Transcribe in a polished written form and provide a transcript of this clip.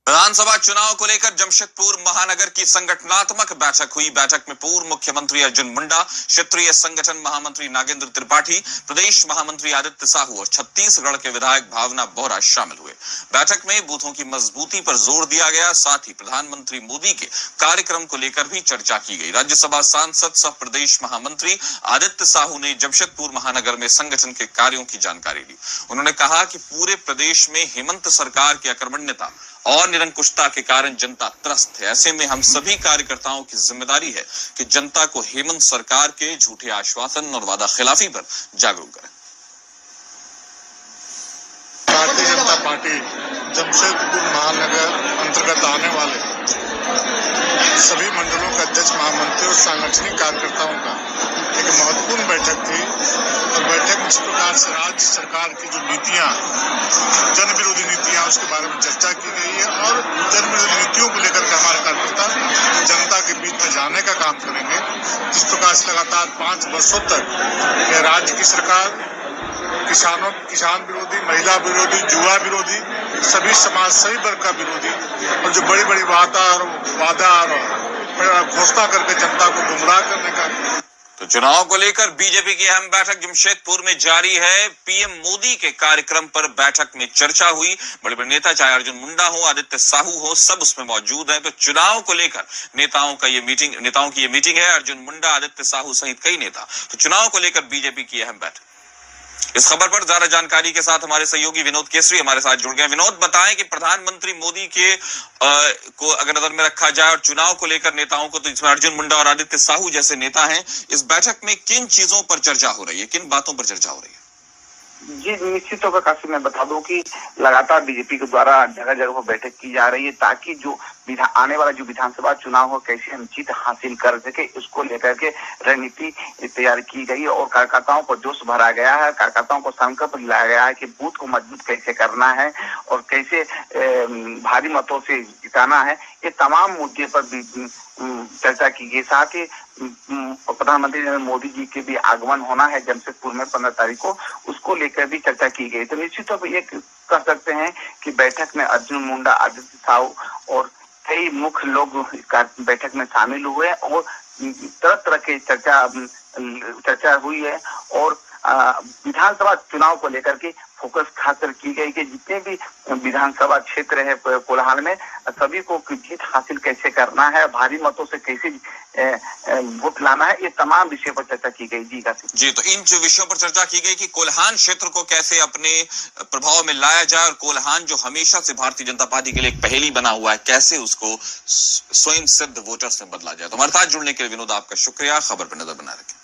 विधानसभा चुनाव को लेकर जमशेदपुर महानगर की संगठनात्मक बैठक हुई। बैठक में पूर्व मुख्यमंत्री अर्जुन मुंडा, क्षेत्रीय संगठन महामंत्री नागेंद्र त्रिपाठी, प्रदेश महामंत्री आदित्य साहू और छत्तीसगढ़ के विधायक भावना बोहरा शामिल हुए। बैठक में बूथों की मजबूती पर जोर दिया गया। साथ ही प्रधानमंत्री मोदी के कार्यक्रम को लेकर भी चर्चा की गई। राज्यसभा सांसद सह प्रदेश महामंत्री आदित्य साहू ने जमशेदपुर महानगर में संगठन के कार्यों की जानकारी ली। उन्होंने कहा कि पूरे प्रदेश में हेमंत सरकार की अकर्मण्यता और निरंकुशता के कारण जनता त्रस्त है। ऐसे में हम सभी कार्यकर्ताओं की जिम्मेदारी है कि जनता को हेमंत सरकार के झूठे आश्वासन और वादा खिलाफी पर जागरूक करें। भारतीय जनता पार्टी जमशेदपुर महानगर अंतर्गत आने वाले सभी मंडलों के अध्यक्ष, महामंत्री और सांगठनिक कार्यकर्ताओं का एक महत्वपूर्ण बैठक थी। और बैठक में इस प्रकार से राज्य सरकार की जो नीतियां, जन विरोधी नीतियां, उसके बारे में चर्चा की गई है। और जन विरोधी नीतियों को लेकर के हमारे कार्यकर्ता जनता के बीच में जाने का काम करेंगे। जिस प्रकार से लगातार 5 वर्षों तक यह राज्य की सरकार किसान विरोधी, महिला विरोधी, युवा विरोधी, सभी समाज, सभी वर्ग का विरोधी और जो बड़ी बड़ी वादा और घोषणा करके जनता को गुमराह करने का। तो चुनाव को लेकर बीजेपी की अहम बैठक जमशेदपुर में जारी है। पीएम मोदी के कार्यक्रम पर बैठक में चर्चा हुई। बड़े बड़े नेता, चाहे अर्जुन मुंडा हो, आदित्य साहू हो, सब उसमें मौजूद हैं। तो चुनाव को लेकर नेताओं की ये मीटिंग है। अर्जुन मुंडा, आदित्य साहू सहित कई नेता। तो चुनाव को लेकर बीजेपी की अहम बैठक। इस खबर पर ज्यादा जानकारी के साथ हमारे सहयोगी विनोद केसरी हमारे साथ जुड़ गए। विनोद, बताएं कि प्रधानमंत्री मोदी के को अगर नजर में रखा जाए और चुनाव को लेकर नेताओं को, तो इसमें अर्जुन मुंडा और आदित्य साहू जैसे नेता हैं, इस बैठक में किन चीजों पर चर्चा हो रही है, किन बातों पर चर्चा हो रही है? जी, निश्चित तौर पर काफी मैं बता दूं कि लगातार बीजेपी के द्वारा जगह जगह पर बैठक की जा रही है ताकि जो आने वाला जो विधानसभा चुनाव हो, कैसे हम जीत हासिल कर सके, उसको लेकर के रणनीति तैयार की गई और कार्यकर्ताओं को जोश भरा गया है। कार्यकर्ताओं को संकल्प दिलाया गया है कि बूथ को मजबूत कैसे करना है और कैसे भारी मतों से जिताना है। ये तमाम मुद्दे पर भी चर्चा की गई। साथ ही प्रधानमंत्री नरेंद्र मोदी जी के भी आगमन होना है जमशेदपुर में 15 तारीख को, उसको लेकर भी चर्चा की गई। तो निश्चित तौर पर ये कह सकते हैं कि बैठक में अर्जुन मुंडा, आदित्य साहू और कई मुख्य लोग बैठक में शामिल हुए और तरह तरह की चर्चा हुई है। और विधानसभा चुनाव को लेकर के फोकस खासकर की गई कि जितने भी विधानसभा क्षेत्र है कोलाहल में, सभी को जीत हासिल कैसे करना है, भारी मतों से कैसे वोट लाना है, ये तमाम विषयों पर चर्चा की गई। जी, तो इन जो विषयों पर चर्चा की गई कि कोल्हान क्षेत्र को कैसे अपने प्रभाव में लाया जाए और कोल्हान जो हमेशा से भारतीय जनता पार्टी के लिए एक पहेली बना हुआ है, कैसे उसको स्वयं सिद्ध वोटर्स में बदला जाए। तो हमारे साथ जुड़ने के लिए विनोद, आपका शुक्रिया। खबर पर नजर बना रखें।